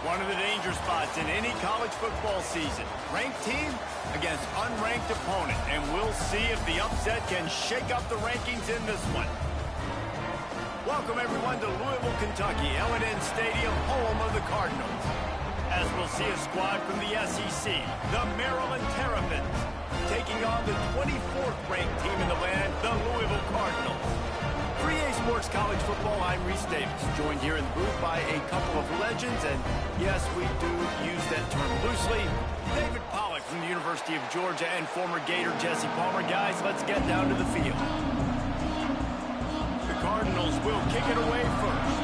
One of the danger spots in any college football season. Ranked team against unranked opponent. And we'll see if the upset can shake up the rankings in this one. Welcome, everyone, to Louisville, Kentucky, L&N Stadium, home of the Cardinals. As we'll see a squad from the SEC, the Maryland Terrapins, taking on the 24th ranked team in the land, the Louisville Cardinals. 3A Sports College Football, I'm Reese Davis, joined here in the booth by a couple of legends, and yes, we do use that term loosely. David Pollack from the University of Georgia and former Gator Jesse Palmer. Guys, let's get down to the field. The Cardinals will kick it away first.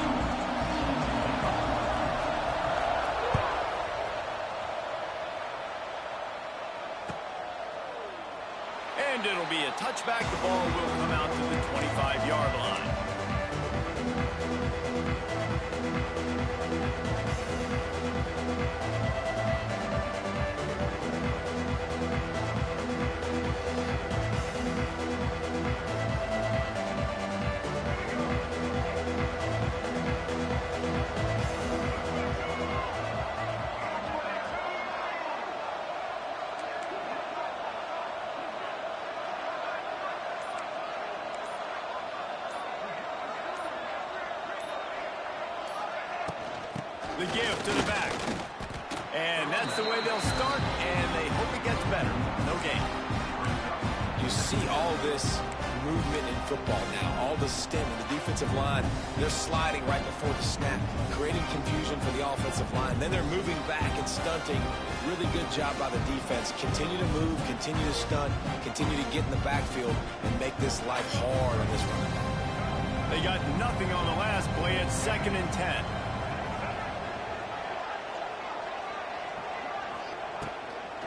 And it'll be a touchback. The ball will come out to the 25-yard line. The give to the back. And that's the way they'll start, and they hope it gets better. No gain. You see all this movement in football now. All the stem in the defensive line. They're sliding right before the snap, creating confusion for the offensive line. Then they're moving back and stunting. Really good job by the defense. Continue to move, continue to stunt, continue to get in the backfield, and make this life hard on this running back. They got nothing on the last play. It's 2nd and 10.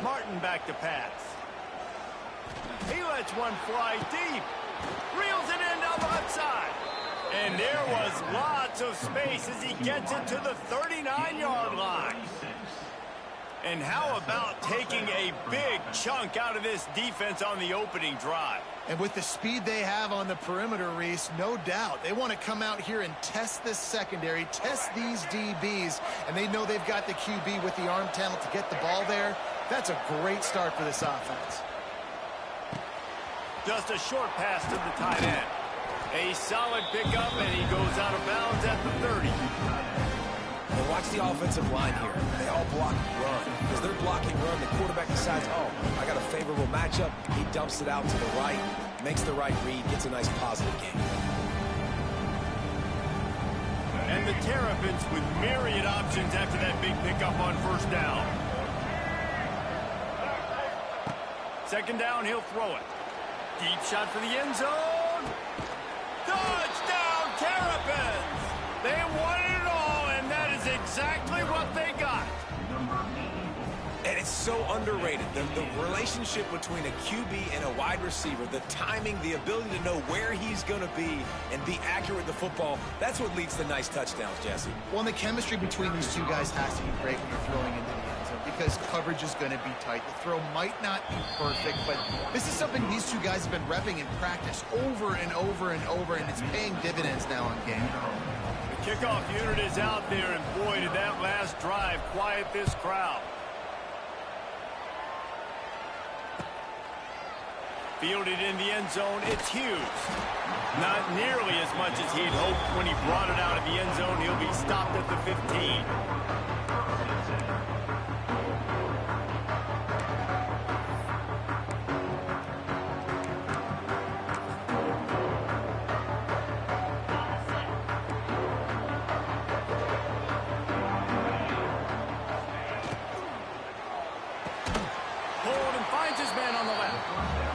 Martin back to pass. He lets one fly deep. Reels it in down the left side. And there was lots of space as he gets it to the 39-yard line. And how about taking a big chunk out of this defense on the opening drive? And with the speed they have on the perimeter, Reese, no doubt, they want to come out here and test this secondary, test these DBs, and they know they've got the QB with the arm talent to get the ball there. That's a great start for this offense. Just a short pass to the tight end. A solid pickup, and he goes out of bounds at the 30. And watch the offensive line here. They all block run. Because they're blocking run, the quarterback decides, oh, I got a favorable matchup. He dumps it out to the right, makes the right read, gets a nice positive gain. And the Terrapins with myriad options after that big pickup on first down. 2nd down, he'll throw it. Deep shot for the end zone. Touchdown, Terrapins! They won it all, and that is exactly what they got. And it's so underrated. The relationship between a QB and a wide receiver, the timing, the ability to know where he's going to be and be accurate with the football, that's what leads to nice touchdowns, Jesse. Well, and the chemistry between these two guys has to be great when you're throwing into the end zone because coverage is going to be tight. The throw might not be perfect, but this is something these two guys have been repping in practice over and over and over, and it's paying dividends now on game. The kickoff unit is out there, and boy, did that last drive quiet this crowd. Fielded in the end zone, it's Hughes. Not nearly as much as he'd hoped when he brought it out of the end zone. He'll be stopped at the 15. Hold and finds his man on the left.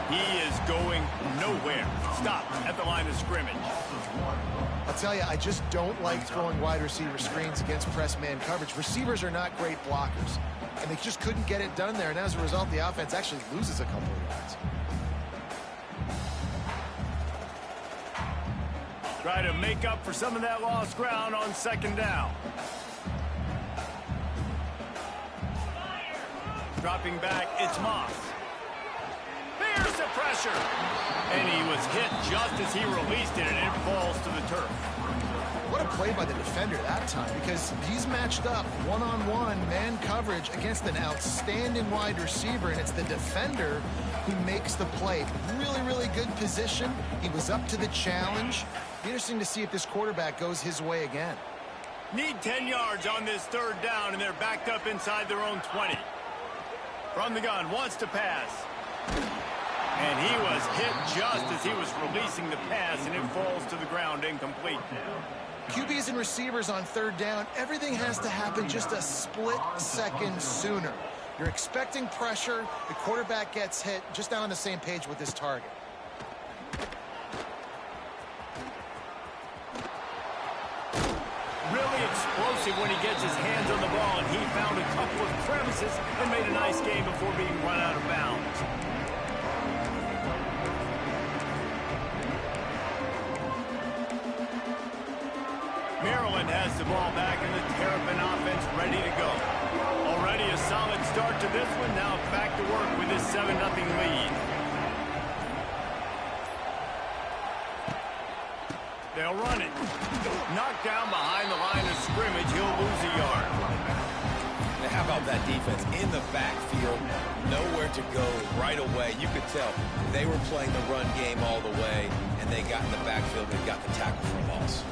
He is going nowhere. Stop at the line of scrimmage. I'll tell you, I just don't like throwing wide receiver screens against press man coverage. Receivers are not great blockers, and they just couldn't get it done there. And as a result, the offense actually loses a couple of yards. Try to make up for some of that lost ground on second down. Dropping back, it's Moss. There's the pressure. And he was hit just as he released it, and it falls to the turf. What a play by the defender that time, because he's matched up one-on-one man coverage against an outstanding wide receiver, and it's the defender who makes the play. Really, really good position. He was up to the challenge. Be interesting to see if this quarterback goes his way again. Need 10 yards on this third down, and they're backed up inside their own 20. From the gun, wants to pass. And he was hit just as he was releasing the pass, and it falls to the ground incomplete. QBs and receivers on third down, everything has to happen just a split second sooner. You're expecting pressure, the quarterback gets hit, just not on the same page with his target. Really explosive when he gets his hands on the ball, and he found a couple of crevices and made a nice game before being run out of bounds. Maryland has the ball back, and the Terrapin offense ready to go. Already a solid start to this one. Now back to work with this 7-0 lead. They'll run it. Knocked down behind the line of scrimmage. He'll lose a yard. Now, how about that defense in the backfield? Nowhere to go right away. You could tell they were playing the run game all the way, and they got in the backfield and got the tackle for a loss.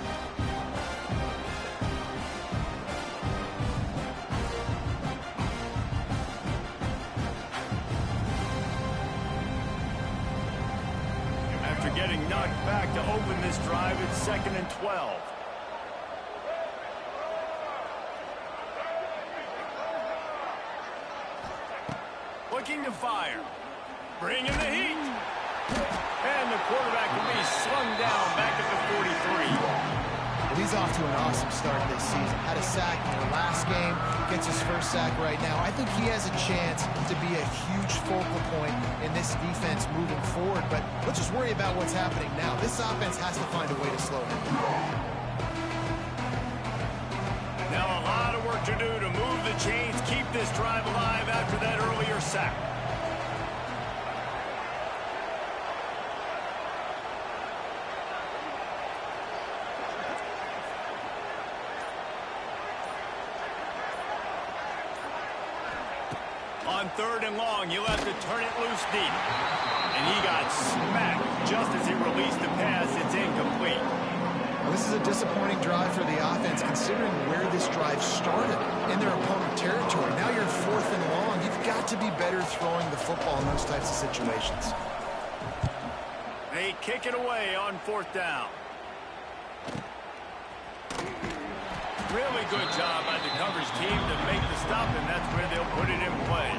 Getting knocked back to open this drive. It's 2nd and 12. Looking to fire. Bringing the heat. And the quarterback will be slung down back at the 43. Well, he's off to an awesome start this season. Had a sack in the last game, gets his first sack right now. I think he has a chance to be a huge focal point in this defense moving forward, but let's just worry about what's happening now. This offense has to find a way to slow him. Now a lot of work to do to move the chains, keep this drive alive after that earlier sack. On 3rd and long, you'll have to turn it loose deep. And he got smacked just as he released the pass. It's incomplete. Well, this is a disappointing drive for the offense, considering where this drive started, in their opponent territory. Now you're 4th and long. You've got to be better throwing the football in those types of situations. They kick it away on 4th down. Really good job by the coverage team to make the stop, and that's where they'll put it in play.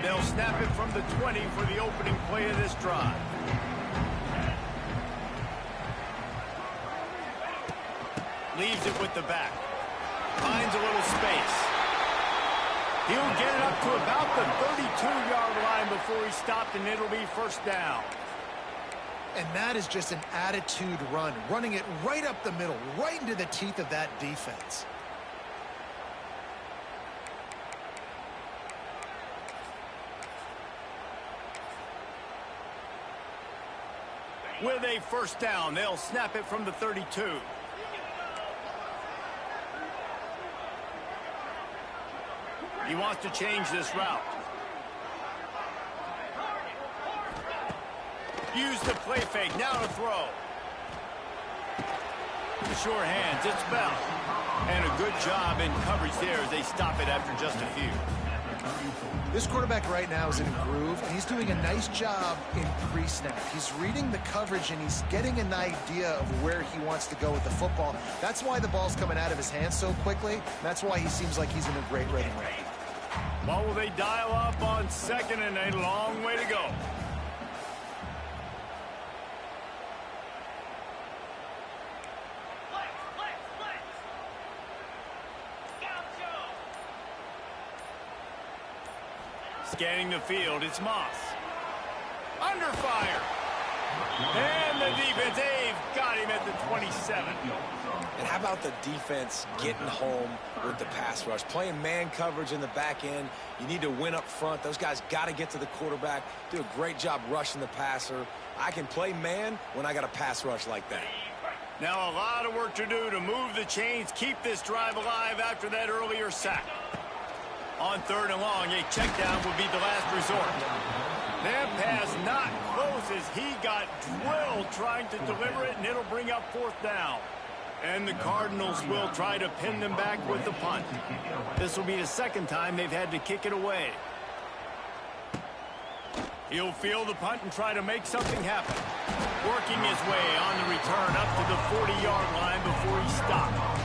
They'll snap it from the 20 for the opening play of this drive. Leaves it with the back. Finds a little space. He'll get it up to about the 32-yard line before he stopped, and it'll be 1st down. And that is just an attitude run, running it right up the middle, right into the teeth of that defense. With a 1st down, they'll snap it from the 32. He wants to change this route. Use the play fake, now to throw. Sure hands, it's Bell. And a good job in coverage there as they stop it after just a few. This quarterback right now is in a groove, and he's doing a nice job in pre-snap. He's reading the coverage, and he's getting an idea of where he wants to go with the football. That's why the ball's coming out of his hands so quickly. That's why he seems like he's in a great rhythm right now. What will they dial up on second and a long way to go? Scanning the field, it's Moss. Under fire. And the defense, they've got him at the 27. And how about the defense getting home with the pass rush? Playing man coverage in the back end. You need to win up front. Those guys got to get to the quarterback. Do a great job rushing the passer. I can play man when I got a pass rush like that. Now a lot of work to do to move the chains, keep this drive alive after that earlier sack. On third and long, a check down would be the last resort. That pass not close as he got drilled trying to deliver it, and it'll bring up fourth down. And the Cardinals will try to pin them back with the punt. This will be the second time they've had to kick it away. He'll field the punt and try to make something happen. Working his way on the return up to the 40-yard line before he stopped.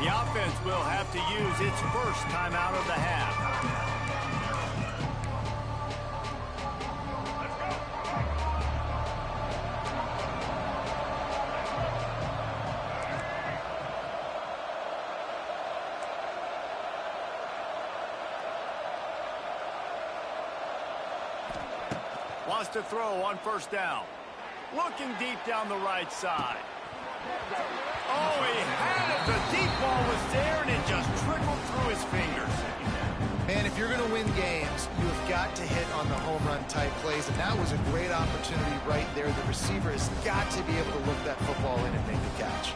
The offense will have to use its first timeout of the half. Wants to throw on first down. Looking deep down the right side. Oh, he had it. The deep ball was there, and it just trickled through his fingers. Man, if you're going to win games, you have got to hit on the home run type plays, and that was a great opportunity right there. The receiver has got to be able to look that football in and make the catch.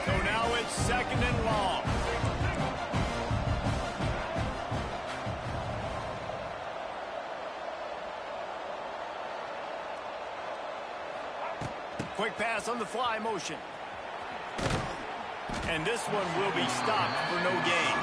So now it's second and long. Quick pass on the fly motion. And this one will be stopped for no gain.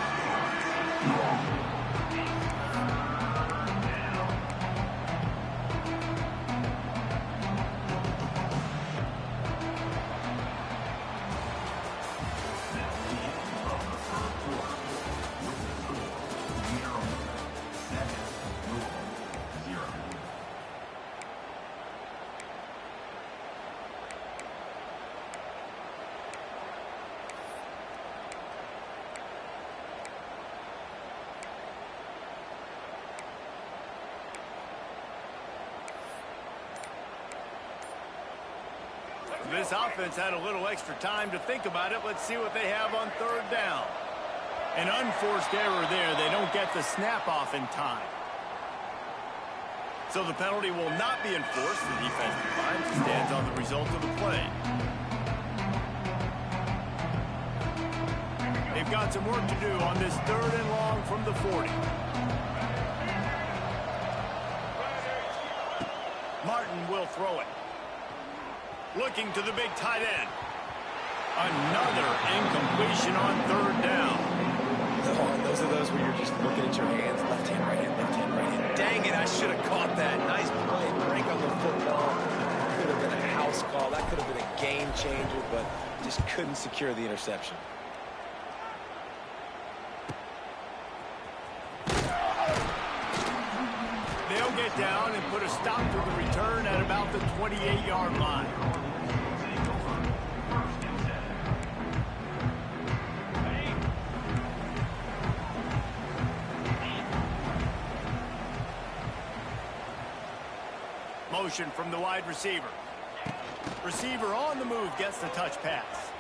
This offense had a little extra time to think about it. Let's see what they have on third down. An unforced error there. They don't get the snap off in time. So the penalty will not be enforced. The defense defines and stands on the result of the play. They've got some work to do on this third and long from the 40. Martin will throw it. Looking to the big tight end. Another incompletion on third down. Oh, those are those where you're just looking at your hands. Left hand, right hand, left hand, right hand. Dang it, I should have caught that. Nice play, break on the football. That could have been a house call. That could have been a game changer, but just couldn't secure the interception. They'll get down and put a stop to the return at about the 28-yard line. Motion from the wide receiver. Receiver on the move gets the touch pass.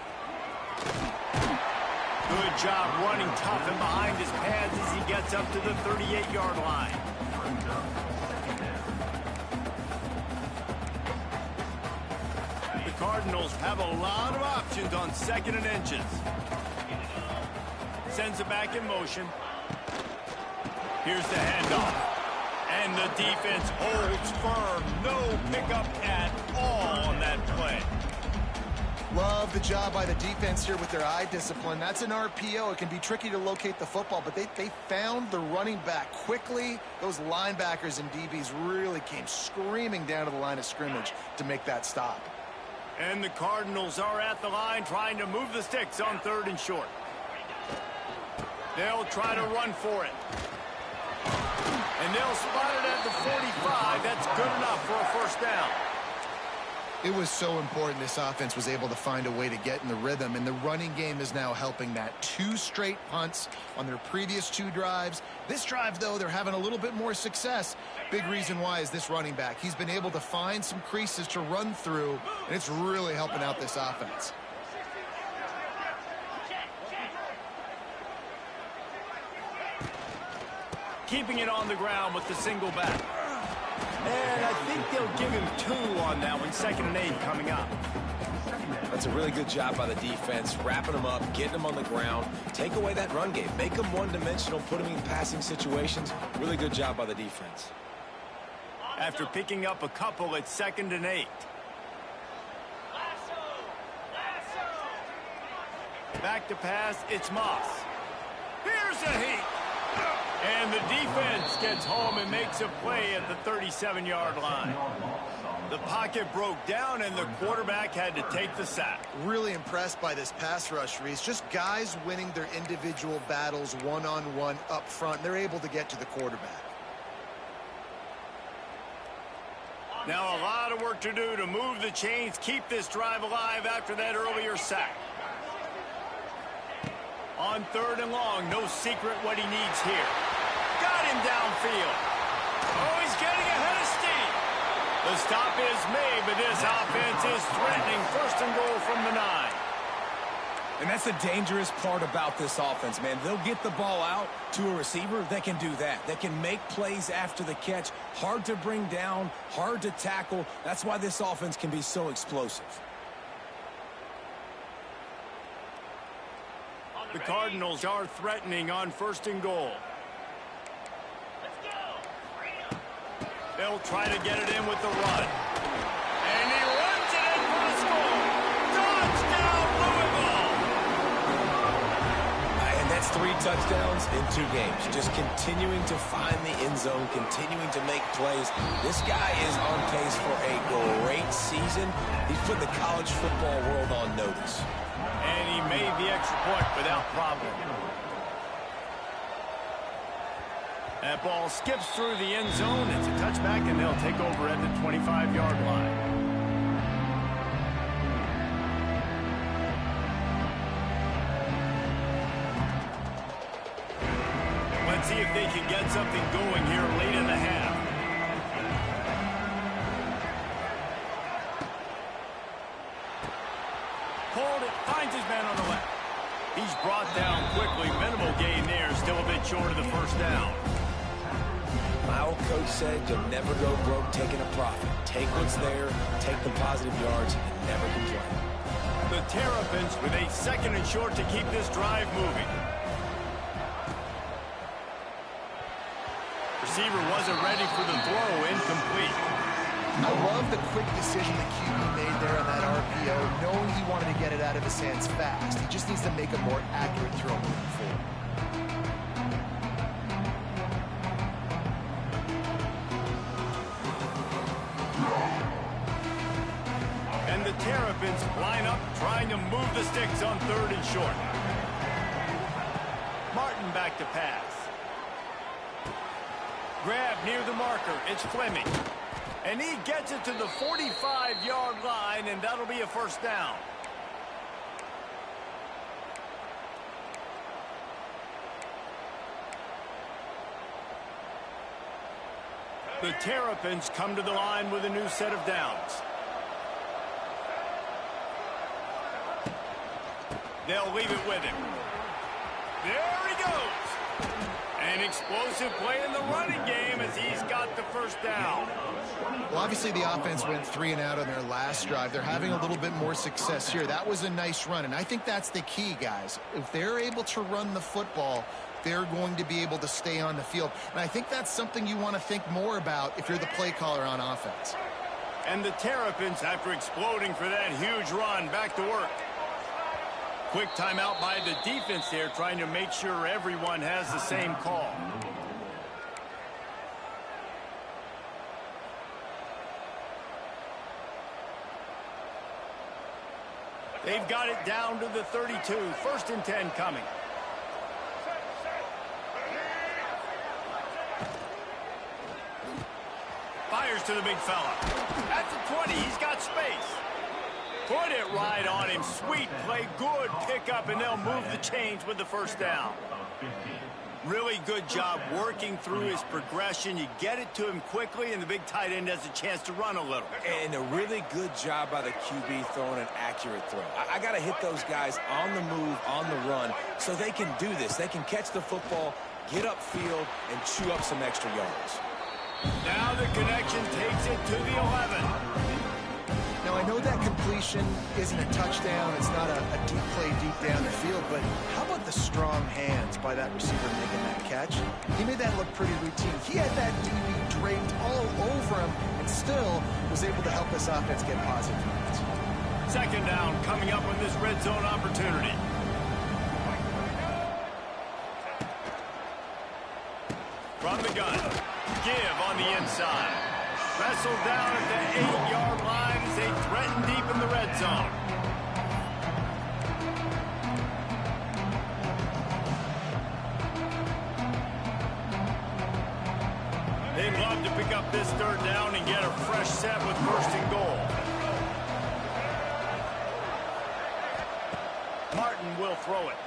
Good job running tough and behind his pads as he gets up to the 38-yard line. The Cardinals have a lot of options on second and inches. Sends it back in motion. Here's the handoff. And the defense holds firm. No pickup at all on that play. Love the job by the defense here with their eye discipline. That's an RPO. It can be tricky to locate the football, but they found the running back quickly. Those linebackers and DBs really came screaming down to the line of scrimmage to make that stop. And the Cardinals are at the line trying to move the sticks on 3rd and short. They'll try to run for it. And they'll spot it at the 45. That's good enough for a first down. It was so important this offense was able to find a way to get in the rhythm, and the running game is now helping that. 2 straight punts on their previous 2 drives. This drive, though, they're having a little bit more success. Big reason why is this running back. He's been able to find some creases to run through, and it's really helping out this offense. Keeping it on the ground with the single back. And I think they'll give him 2 on that one. 2nd and 8 coming up. That's a really good job by the defense, wrapping them up, getting them on the ground, take away that run game, make them one-dimensional, put them in passing situations. Really good job by the defense. After picking up a couple, it's 2nd and 8. Back to pass, it's Moss. Here's a heat. And the defense gets home and makes a play at the 37-yard line. The pocket broke down, and the quarterback had to take the sack. Really impressed by this pass rush, Reese. Just guys winning their individual battles one-on-one up front. They're able to get to the quarterback. Now a lot of work to do to move the chains, keep this drive alive after that earlier sack. On 3rd and long, no secret what he needs here. Got him downfield. Oh, he's getting ahead of steam. The stop is made, but this offense is threatening 1st and goal from the 9. And that's the dangerous part about this offense, man. They'll get the ball out to a receiver. They can do that. They can make plays after the catch. Hard to bring down, hard to tackle. That's why this offense can be so explosive. The Cardinals are threatening on 1st and goal. They'll try to get it in with the run. And he runs it in for the score. Touchdown, Louisville! And that's 3 touchdowns in 2 games. Just continuing to find the end zone, continuing to make plays. This guy is on pace for a great season. He's put the college football world on notice. And he made the extra point without problem. That ball skips through the end zone. It's a touchback, and they'll take over at the 25-yard line. Let's see if they can get something going here late in the half. Called it, finds his man on the left. He's brought down quickly. Minimal gain there, still a bit short of the first down. My old coach said you'll never go broke taking a profit. Take what's there, take the positive yards, and never complain. The Terrapins with a 2nd and short to keep this drive moving. Receiver wasn't ready for the throw, incomplete. I love the quick decision the QB made there on that RPO, knowing he wanted to get it out of his hands fast. He just needs to make a more accurate throw moving forward. And the Terrapins line up, trying to move the sticks on 3rd and short. Martin back to pass. Grab near the marker. It's Fleming. And he gets it to the 45-yard line, and that'll be a first down. The Terrapins come to the line with a new set of downs. They'll leave it with him. There he goes. An explosive play in the running game as he's got the first down. Well, obviously the offense went 3 and out on their last drive. They're having a little bit more success here. That was a nice run, and I think that's the key, guys. If they're able to run the football, they're going to be able to stay on the field. And I think that's something you want to think more about if you're the play caller on offense. And the Terrapins, after exploding for that huge run, back to work. Quick timeout by the defense there, trying to make sure everyone has the same call. They've got it down to the 32. 1st and 10 coming. Fires to the big fella. At the 20, he's got space. Put it right on him. Sweet play, good pickup, and they'll move the chains with the 1st down. Really good job working through his progression. You get it to him quickly, and the big tight end has a chance to run a little. And a really good job by the QB throwing an accurate throw. I got to hit those guys on the move, on the run, so they can do this. They can catch the football, get upfield, and chew up some extra yards. Now the connection takes it to the 11. Now, I know that completion isn't a touchdown. It's not a deep play deep down the field, but how about the strong hands by that receiver making that catch? He made that look pretty routine. He had that DB draped all over him and still was able to help this offense get positive yards. 2nd down coming up on this red zone opportunity. From the gun. Give on the inside. Wrestled down at the 8-yard line as they threaten deep in the red zone. They'd love to pick up this 3rd down and get a fresh set with 1st and goal. Martin will throw it.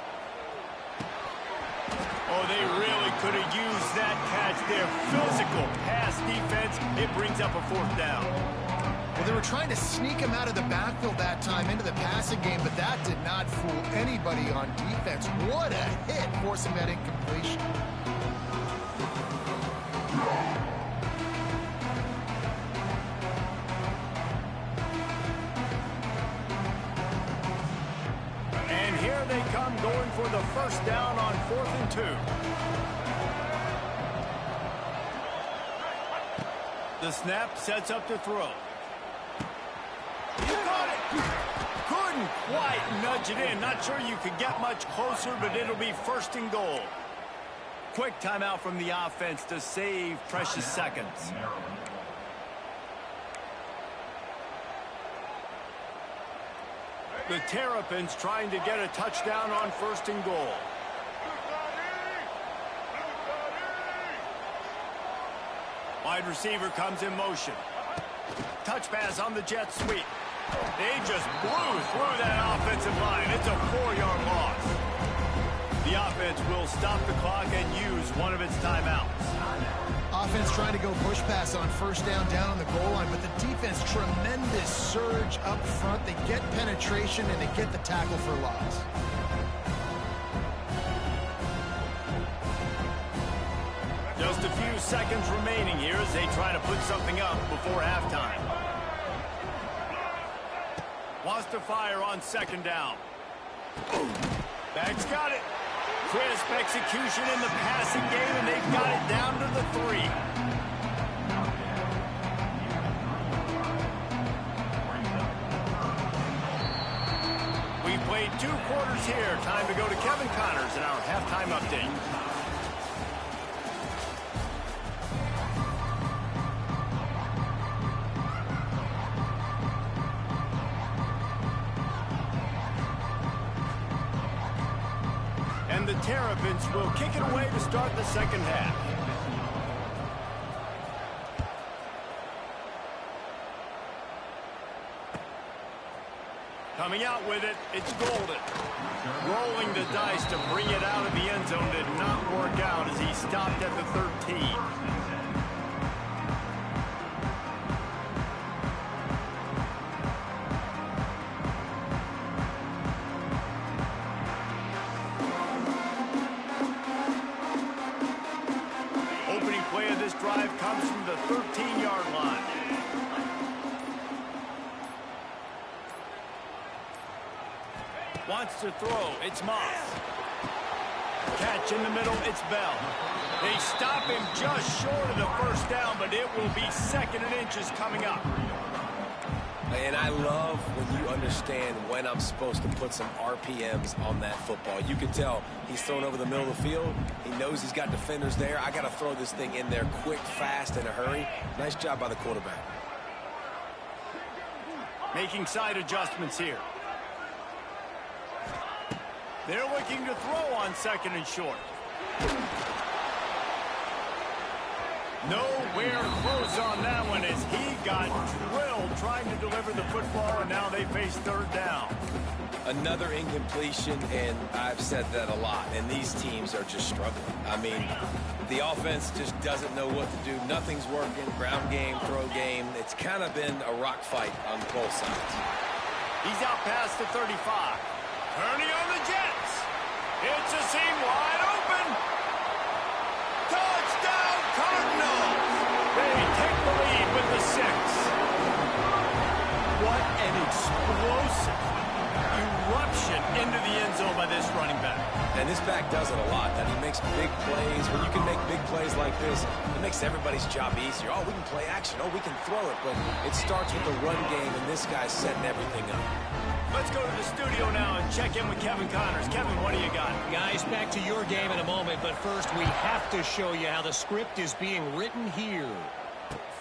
Oh, they really could have used that catch there. Physical pass defense. It brings up a 4th down. Well, they were trying to sneak him out of the backfield that time into the passing game, but that did not fool anybody on defense. What a hit, forcing that incompletion. And here they come, going for the 1st down on 4th and 2. The snap sets up to throw. You got it. Couldn't quite nudge it in. Not sure you could get much closer, but it'll be 1st and goal. Quick timeout from the offense to save precious seconds. The Terrapins trying to get a touchdown on 1st and goal. Wide receiver comes in motion. Touch pass on the jet sweep. They just blew through that offensive line. It's a 4-yard loss. The offense will stop the clock and use one of its timeouts. Offense trying to go push pass on 1st down on the goal line, but the defense, tremendous surge up front. They get penetration and they get the tackle for loss. Just a few seconds remaining here as they try to put something up before halftime. Wants to fire on 2nd down. Bag's got it. Crisp execution in the passing game, and they've got it down to the 3. We played 2 quarters here. Time to go to Kevin Connors in our halftime update. And the Terrapins will kick it away to start the 2nd half. Coming out with it, it's Golden. Rolling the dice to bring it out of the end zone did not work out as he stopped at the 13. Drive comes from the 13-yard line. Wants to throw. It's Moss. Catch in the middle. It's Bell. They stop him just short of the 1st down, but it will be 2nd and inches coming up. And I love when you understand when I'm supposed to put some RPMs on that football. You can tell he's thrown over the middle of the field. He knows he's got defenders there. I got to throw this thing in there quick, fast, in a hurry. Nice job by the quarterback. Making side adjustments here. They're looking to throw on 2nd and short. Nowhere close on that one as he got drilled trying to deliver the football, and now they face 3rd down. Another incompletion, and I've said that a lot, and these teams are just struggling. I mean, the offense just doesn't know what to do. Nothing's working. Ground game, throw game. It's kind of been a rock fight on both sides. He's out past the 35. Turning on the Jets. It's a seam wide open. Touchdown Cardinals. They take the lead with the 6. What an explosive eruption into the end zone by this running back. And this back does it a lot. That he makes big plays. When you can make big plays like this, it makes everybody's job easier. Oh, we can play action. Oh, we can throw it. But it starts with the run game, and this guy's setting everything up. Let's go to the studio now and check in with Kevin Connors. Kevin, what do you got? Guys, back to your game in a moment, but first we have to show you how the script is being written here.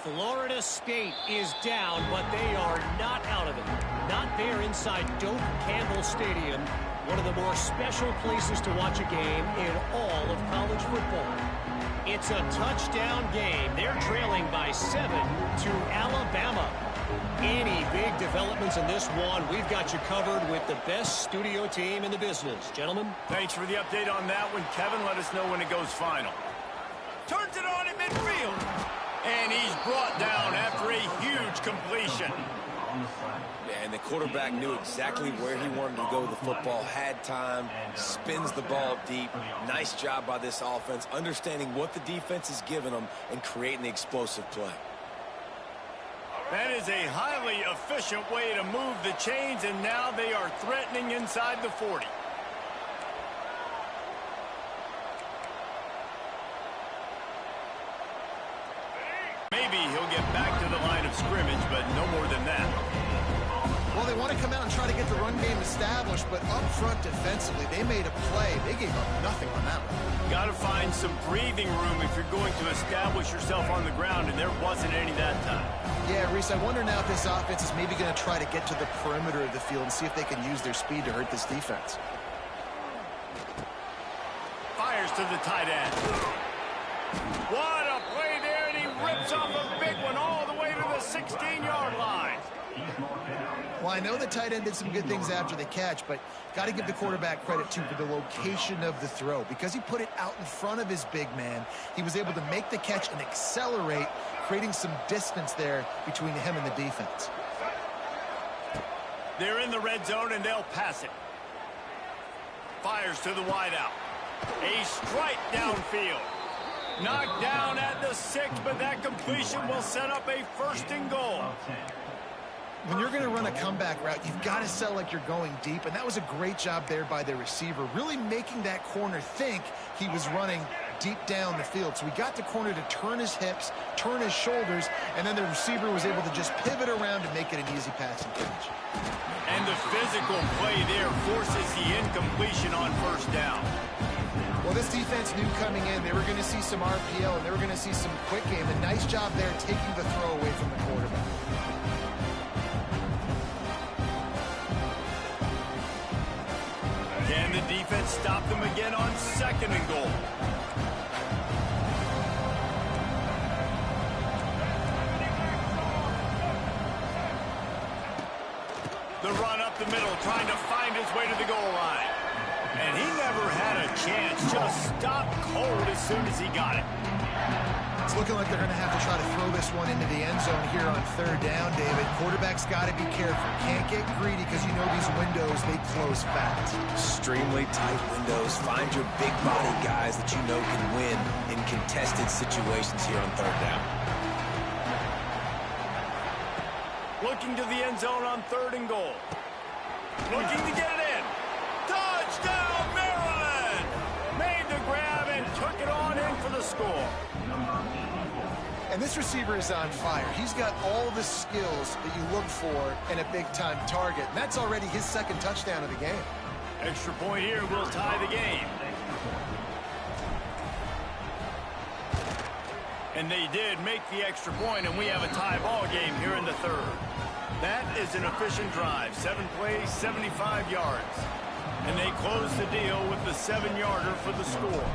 Florida State is down, but they are not out of it. Not there inside Doak Campbell Stadium, one of the more special places to watch a game in all of college football. It's a touchdown game. They're trailing by 7 to Alabama. Any big developments in this one, we've got you covered with the best studio team in the business. Gentlemen. Thanks for the update on that one. Kevin, let us know when it goes final. Turns it on in midfield. And he's brought down after a huge completion. Yeah, and the quarterback knew exactly where he wanted to go with the football, had time, spins the ball deep. Nice job by this offense, understanding what the defense is giving them and creating the explosive play. That is a highly efficient way to move the chains, and now they are threatening inside the 40. Maybe he'll get back to the line of scrimmage, but no more than that. Well, they want to come out and try to get the run game established, but up front defensively, they made a play. They gave up nothing on that one. Got to find some breathing room if you're going to establish yourself on the ground, and there wasn't any that time. Yeah, Reese, I wonder now if this offense is maybe going to try to get to the perimeter of the field and see if they can use their speed to hurt this defense. Fires to the tight end. What a play there, and he rips off a big one all the way to the 16-yard line. Well, I know the tight end did some good things after the catch, but got to give the quarterback credit, too, for the location of the throw. Because he put it out in front of his big man, he was able to make the catch and accelerate, creating some distance there between him and the defense. They're in the red zone, and they'll pass it. Fires to the wideout. A strike downfield. Knocked down at the 6, but that completion will set up a 1st and goal. When you're going to run a comeback route, you've got to sell like you're going deep, and that was a great job there by the receiver, really making that corner think he was running deep down the field. So he got the corner to turn his hips, turn his shoulders, and then the receiver was able to just pivot around and make it an easy passing catch. And the physical play there forces the incompletion on 1st down. Well, this defense knew coming in they were going to see some RPO and they were going to see some quick game. A nice job there taking the throw away from the quarterback. Can the defense stop them again on 2nd and goal? The run up the middle, trying to find his way to the goal line. And he never had a chance, just stopped cold as soon as he got it. It's looking like they're going to have to try to throw this one into the end zone here on 3rd down, David. Quarterback's got to be careful. Can't get greedy because you know these windows, they close fast. Extremely tight windows. Find your big body guys that you know can win in contested situations here on 3rd down. Looking to the end zone on 3rd and goal. Looking to get it in. Touchdown, Maryland! Made the grab and took it on in for the score. And this receiver is on fire. He's got all the skills that you look for in a big-time target. And that's already his second touchdown of the game. Extra point here will tie the game. And they did make the extra point, and we have a tie ball game here in the third. That is an efficient drive. 7 plays, 75 yards. And they close the deal with the 7-yarder for the score.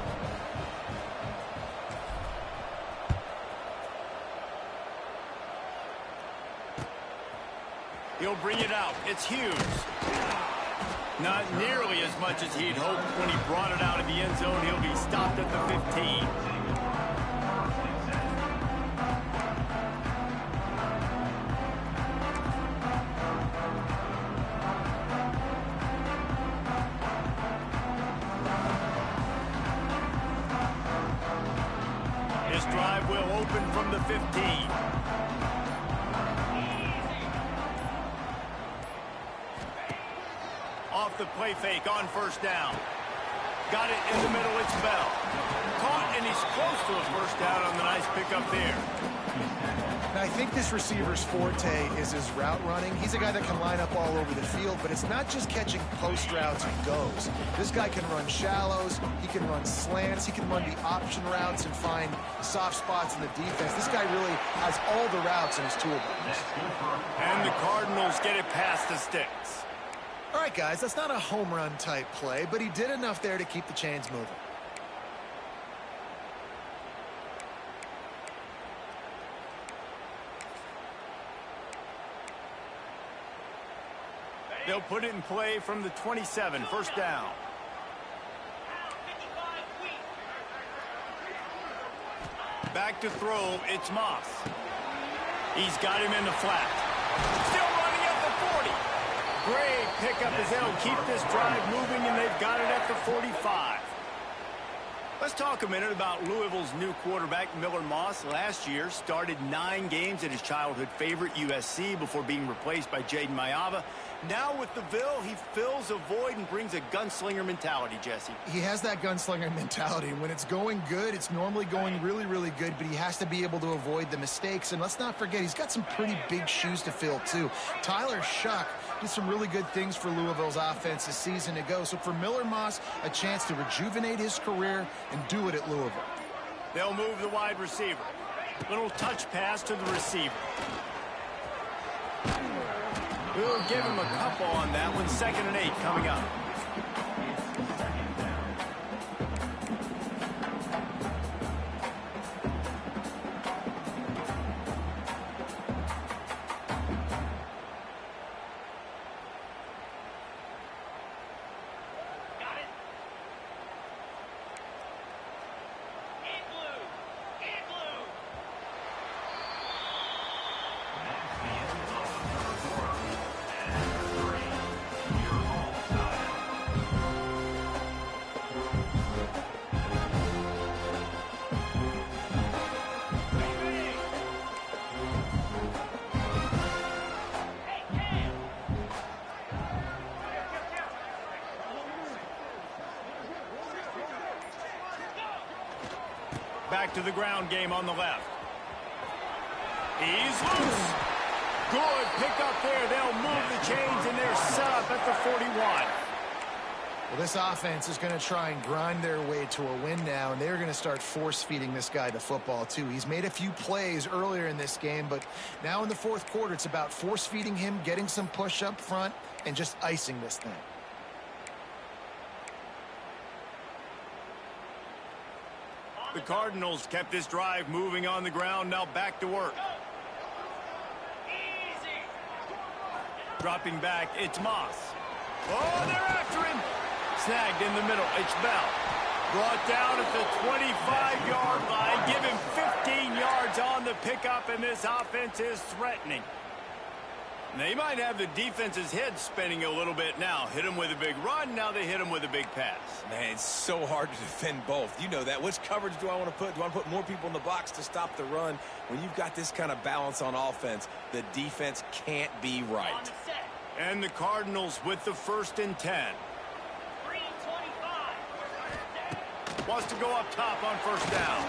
He'll bring it out. It's Hughes. Not nearly as much as he'd hoped when he brought it out of the end zone. He'll be stopped at the 15. This drive will open from the 15. Off the play fake on first down. Got it in the middle, it's Bell. Caught, and he's close to a first down on the nice pickup there. Now, I think this receiver's forte is his route running. He's a guy that can line up all over the field, but it's not just catching post routes and goes. This guy can run shallows, he can run slants, he can run the option routes and find soft spots in the defense. This guy really has all the routes in his toolbox. And the Cardinals get it past the sticks. All right, guys, that's not a home run type play, but he did enough there to keep the chains moving. They'll put it in play from the 27, first down. Back to throw, it's Moss. He's got him in the flat. Still running at the 40. Great pickup as they'll keep this drive moving, and they've got it at the 45. Let's talk a minute about Louisville's new quarterback, Miller Moss. Last year, started 9 games at his childhood favorite, USC, before being replaced by Jaden Mayava. Now with the Ville, he fills a void and brings a gunslinger mentality, Jesse. He has that gunslinger mentality. When it's going good, it's normally going really, really good, but he has to be able to avoid the mistakes. And let's not forget, he's got some pretty big shoes to fill, too. Tyler Shuck did some really good things for Louisville's offense this season ago. So for Miller Moss, a chance to rejuvenate his career and do it at Louisville. They'll move the wide receiver. Little touch pass to the receiver. We'll give him a couple on that one. 2nd and 8 coming up. Back to the ground game on the left. He's loose. Good pickup there. They'll move the chains, and they're set up at the 41. Well, this offense is going to try and grind their way to a win now, and they're going to start force-feeding this guy the football, too. He's made a few plays earlier in this game, but now in the fourth quarter, it's about force-feeding him, getting some push up front, and just icing this thing. The Cardinals kept this drive moving on the ground. Now back to work. Dropping back, it's Moss. Oh, they're after him. Snagged in the middle, it's Bell. Brought down at the 25-yard line. Give him 15 yards on the pickup, and this offense is threatening. They might have the defense's head spinning a little bit now. Hit him with a big run, now they hit him with a big pass. Man, it's so hard to defend both. You know that. Which coverage do I want to put? Do I want to put more people in the box to stop the run? When you've got this kind of balance on offense, the defense can't be right. And the Cardinals with the 1st and 10. Wants to go up top on first down.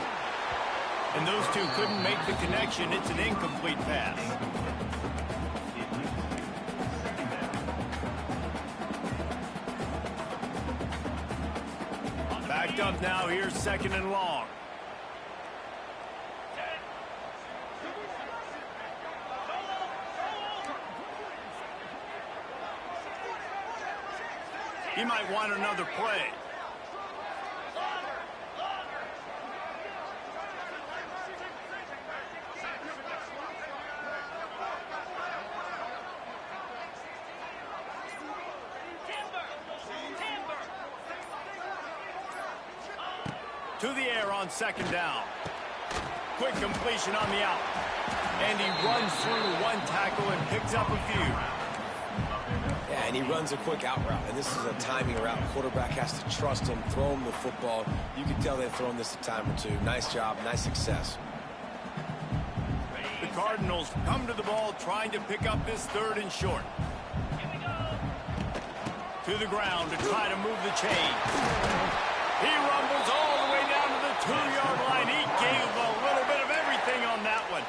And those two couldn't make the connection. It's an incomplete pass. Backed up now. Here's 2nd and long. He might want another play. To the air on 2nd down. Quick completion on the out. And he runs through one tackle and picks up a few. Yeah, and he runs a quick out route, and this is a timing route. Quarterback has to trust him, throw him the football. You can tell they've thrown this a time or two. Nice job, nice success. The Cardinals come to the ball trying to pick up this 3rd and short. To the ground to try to move the chain. He rumbles all the way down to the 2-yard line. He gave a little bit of everything on that one.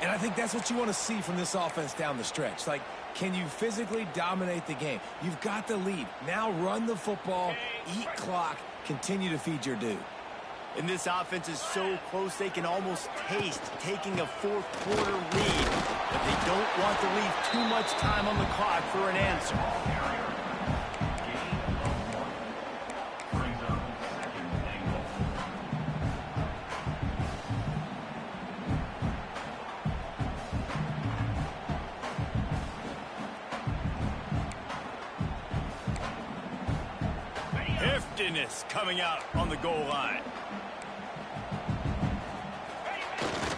And I think that's what you want to see from this offense down the stretch. Like, can you physically dominate the game? You've got the lead. Now run the football, eat clock, continue to feed your dude. And this offense is so close they can almost taste taking a 4th quarter lead. But they don't want to leave too much time on the clock for an answer. Coming out on the goal line.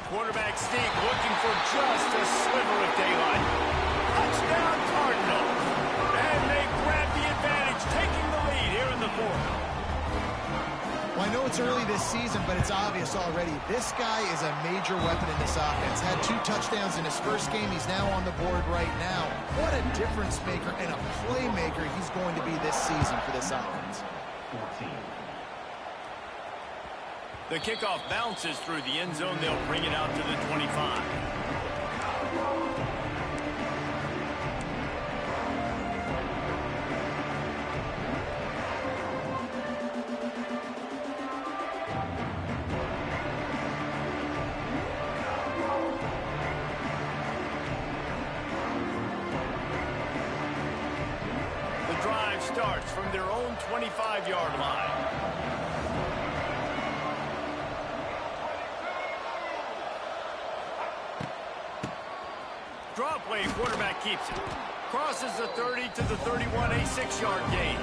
Quarterback sneak looking for just a sliver of daylight. Touchdown Cardinals. And they grab the advantage, taking the lead here in the 4th. Well, I know it's early this season, but it's obvious already. This guy is a major weapon in this offense. Had 2 touchdowns in his first game. He's now on the board right now. What a difference maker and a playmaker he's going to be this season for this offense. The kickoff bounces through the end zone. They'll bring it out to the 25. The drive starts from their own 25-yard line. Draw play, quarterback keeps it. Crosses the 30 to the 31, a 6-yard gain.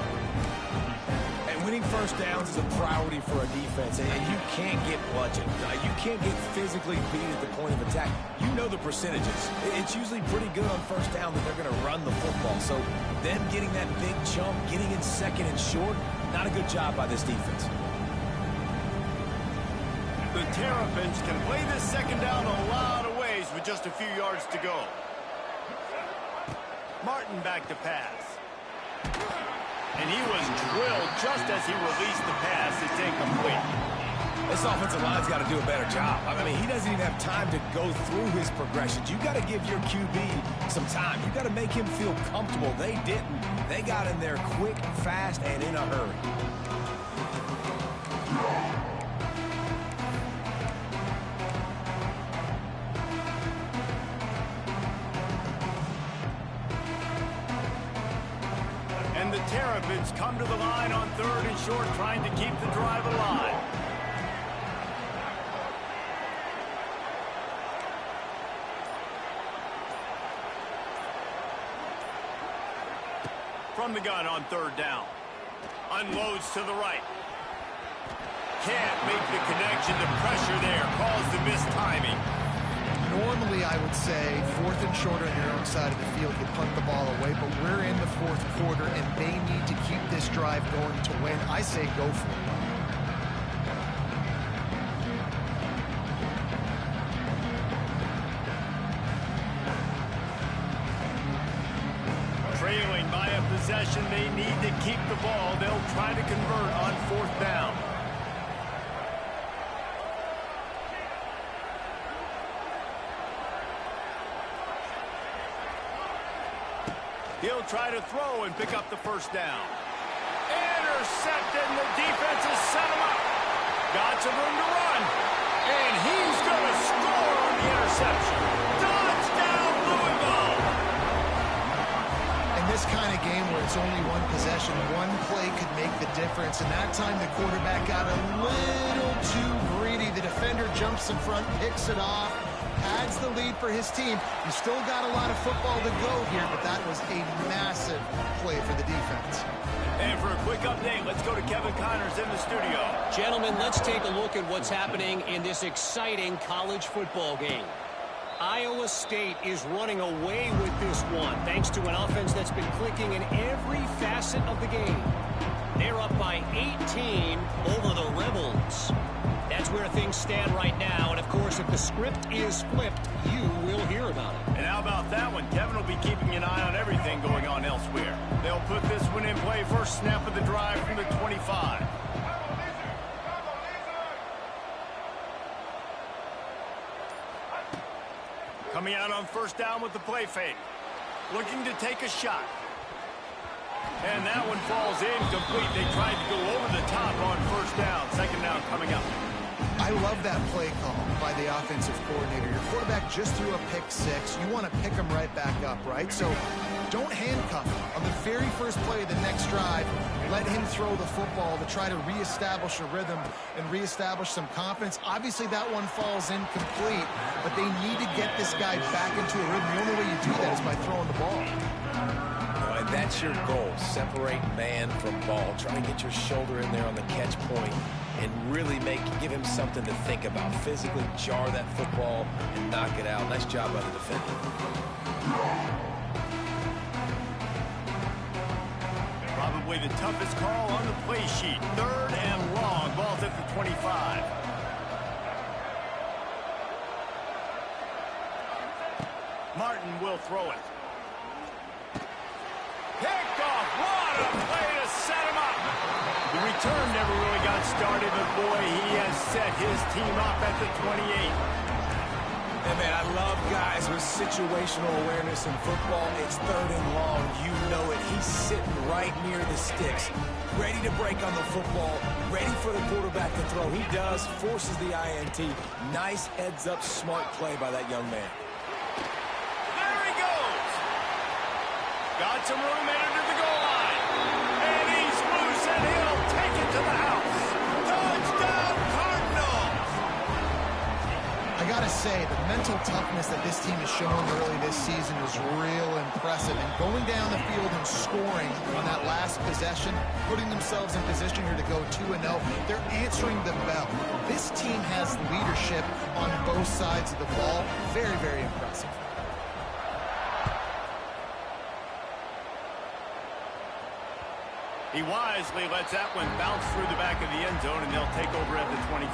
And winning first downs is a priority for a defense, and you can't get bludgeoned. You can't get physically beat at the point of attack. You know the percentages. It's usually pretty good on first down that they're going to run the football. So them getting that big jump, getting in 2nd and short, not a good job by this defense. The Terrapins can play this 2nd down a lot of ways with just a few yards to go. Martin back to pass. And he was drilled just as he released the pass. It's incomplete. This offensive line's got to do a better job. I mean, he doesn't even have time to go through his progressions. You got to give your QB some time. You got to make him feel comfortable. They didn't. They got in there quick, fast, and in a hurry. The Terrapins come to the line on 3rd and short, trying to keep the drive alive. From the gun on 3rd down. Unloads to the right. Can't make the connection. The pressure there caused the missed timing. Normally, I would say 4th and short on your own side of the field, you punt the ball away, but we're in the 4th quarter, and they need to keep this drive going to win. I say go for it. Trailing by a possession, they need to keep the ball. They'll try to convert on 4th down. He'll try to throw and pick up the first down. Intercepted, and the defense has set him up. Got some room to run. And he's going to score on the interception. Touchdown, Louisville! In this kind of game where it's only one possession, one play could make the difference. And that time the quarterback got a little too greedy. The defender jumps in front, picks it off, adds the lead for his team. You still got a lot of football to go here, but that was a massive play for the defense. And for a quick update, let's go to Kevin Connors in the studio. Gentlemen, let's take a look at what's happening in this exciting college football game. Iowa State is running away with this one, thanks to an offense that's been clicking in every facet of the game. They're up by 18 over the Rebels. That's where things stand right now, and of course, if the script is flipped, you will hear about it. And how about that one? Kevin will be keeping an eye on everything going on elsewhere. They'll put this one in play first snap of the drive from the 25. Coming out on first down with the play fake. Looking to take a shot. And that one falls incomplete. They tried to go over the top on first down. Second down coming up. I love that play call by the offensive coordinator. Your quarterback just threw a pick six. You want to pick him right back up, right? So don't handcuff him. On the very first play of the next drive, let him throw the football to try to reestablish a rhythm and reestablish some confidence. Obviously, that one falls incomplete, but they need to get this guy back into a rhythm. The only way you do that is by throwing the ball. And that's your goal. Separate man from ball. Try to get your shoulder in there on the catch point and really give him something to think about. Physically jar that football and knock it out. Nice job by the defender. Probably the toughest call on the play sheet. Third and long. Ball's at the 25. Martin will throw it. Picked off. What a play to set him up. The return never really got started, but boy, he has set his team up at the 28. Hey, man, I love guys with situational awareness in football. It's third and long. You know it. He's sitting right near the sticks, ready to break on the football, ready for the quarterback to throw. He does, forces the INT. Nice heads-up, smart play by that young man. There he goes. Got some room, entered to the goal line. And he's loose, and he'll take it to the house. Touchdown, Cardinals. I got to say, the mental toughness that this team has shown early this season is real impressive. And going down the field and scoring on that last possession, putting themselves in position here to go 2-0, they're answering the bell. This team has leadership on both sides of the ball. Very, very impressive. He wisely lets that one bounce through the back of the end zone, and they'll take over at the 25.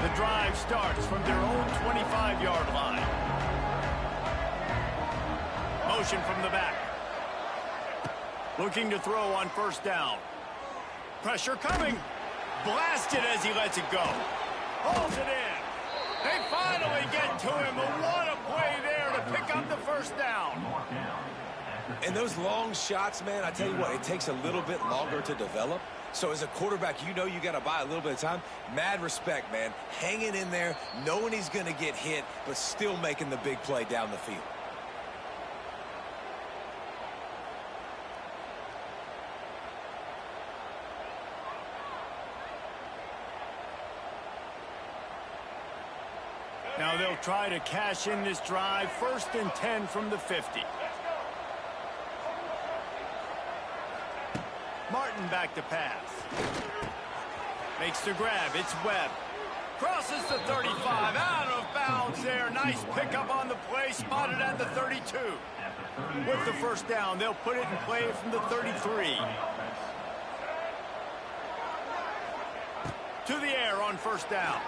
The drive starts from their own 25-yard line. Motion from the back. Looking to throw on first down. Pressure coming. Blasted as he lets it go. Holds it in. They finally get to him, but what a play there to pick up the first down. And those long shots, man, I tell you what, it takes a little bit longer to develop. So as a quarterback, you know you got to buy a little bit of time. Mad respect, man. Hanging in there, knowing he's going to get hit, but still making the big play down the field. Now they'll try to cash in this drive. 1st and 10 from the 50. Martin back to pass. Makes the grab. It's Webb. Crosses the 35. Out of bounds there. Nice pickup on the play. Spotted at the 32. With the first down, they'll put it in play from the 33. To the air on first down.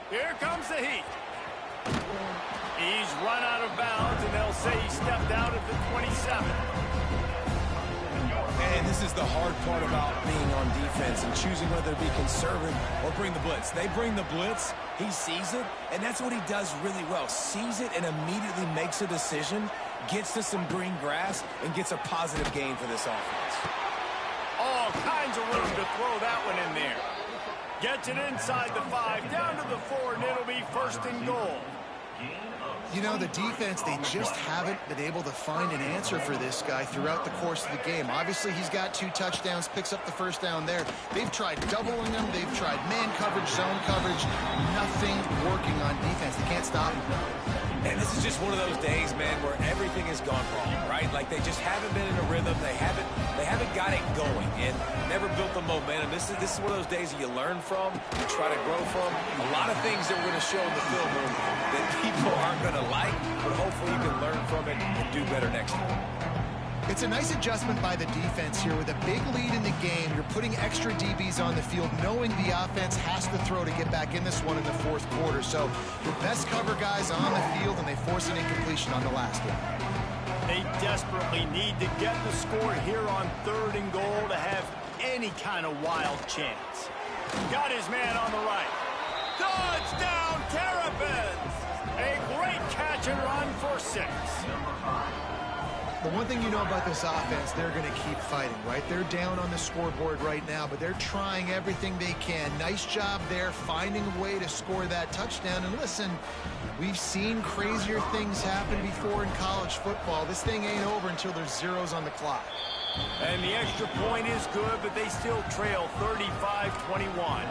Here comes the heat. He's run out of bounds, and they'll say he stepped out at the 27. And And this is the hard part about being on defense and choosing whether to be conservative or bring the blitz. They bring the blitz, he sees it, and that's what he does really well. Sees it and immediately makes a decision, gets to some green grass, and gets a positive gain for this offense. All kinds of room to throw that one in there. Gets it inside the 5, down to the 4, and it'll be 1st and goal. You know, the defense, they just haven't been able to find an answer for this guy throughout the course of the game. Obviously, he's got 2 touchdowns, picks up the 1st down there. They've tried doubling him. They've tried man coverage, zone coverage. Nothing working on defense. They can't stop him. And this is just one of those days, man, where everything has gone wrong, right? Like they just haven't been in a rhythm. They haven't got it going and never built the momentum. This is one of those days that you learn from, you try to grow from. A lot of things that we're going to show in the film room that people aren't going to like, but hopefully you can learn from it and do better next time. It's a nice adjustment by the defense here. With a big lead in the game, you're putting extra DBs on the field, knowing the offense has to throw to get back in this one in the 4th quarter. So your best cover guys on the field, and they force an incompletion on the last one. They desperately need to get the score here on 3rd and goal to have any kind of wild chance. Got his man on the right. Touchdown, Terrapins! A great catch and run for 6. The one thing you know about this offense, they're going to keep fighting, right? They're down on the scoreboard right now, but they're trying everything they can. Nice job there, finding a way to score that touchdown. And listen, we've seen crazier things happen before in college football. This thing ain't over until there's zeros on the clock. And the extra point is good, but they still trail 35-21.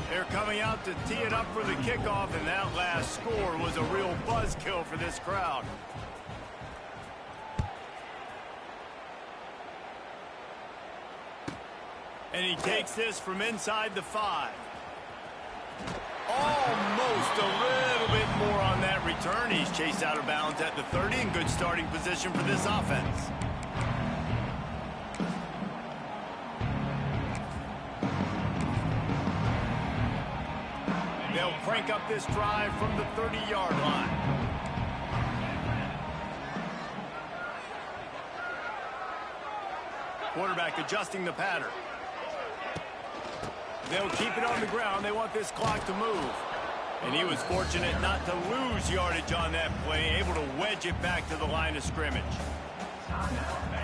They're coming out to tee it up for the kickoff, and that last score was a real buzzkill for this crowd. And he takes this from inside the 5. Almost a little bit more on that return. He's chased out of bounds at the 30, and good starting position for this offense. They'll crank up this drive from the 30-yard line. Quarterback adjusting the pattern. They'll keep it on the ground. They want this clock to move. And he was fortunate not to lose yardage on that play, able to wedge it back to the line of scrimmage.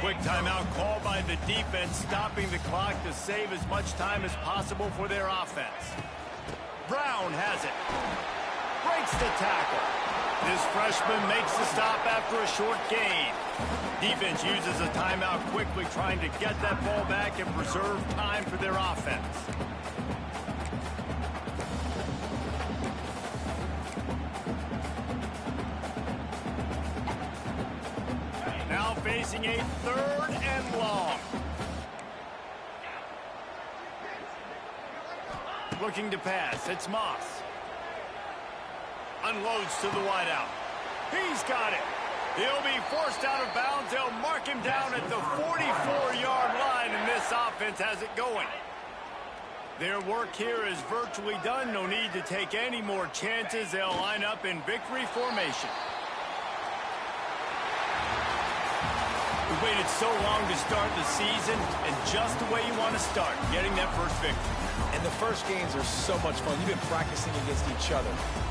Quick timeout called by the defense, stopping the clock to save as much time as possible for their offense. Brown has it. Breaks the tackle. This freshman makes the stop after a short gain. Defense uses a timeout quickly, trying to get that ball back and preserve time for their offense. Now facing a 3rd and long. Looking to pass. It's Moss. Unloads to the wideout. He's got it. He'll be forced out of bounds. They'll mark him down at the 44-yard line, and this offense has it going. Their work here is virtually done. No need to take any more chances. They'll line up in victory formation. We've waited so long to start the season, and just the way you want to start, getting that first victory. And the first games are so much fun. You've been practicing against each other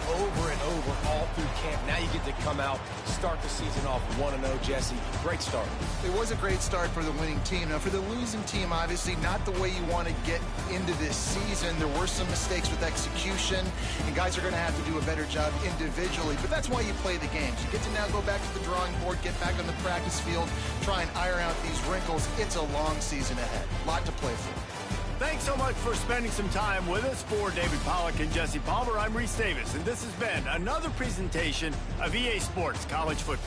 over and over all through camp. Now you get to come out, start the season off 1-0, Jesse. Great start. It was a great start for the winning team. Now, for the losing team, obviously not the way you want to get into this season. There were some mistakes with execution, and guys are going to have to do a better job individually. But that's why you play the games. You get to now go back to the drawing board, get back on the practice field, try and iron out these wrinkles. It's a long season ahead. A lot to play for. Thanks so much for spending some time with us. For David Pollack and Jesse Palmer, I'm Reese Davis, and this has been another presentation of EA Sports College Football.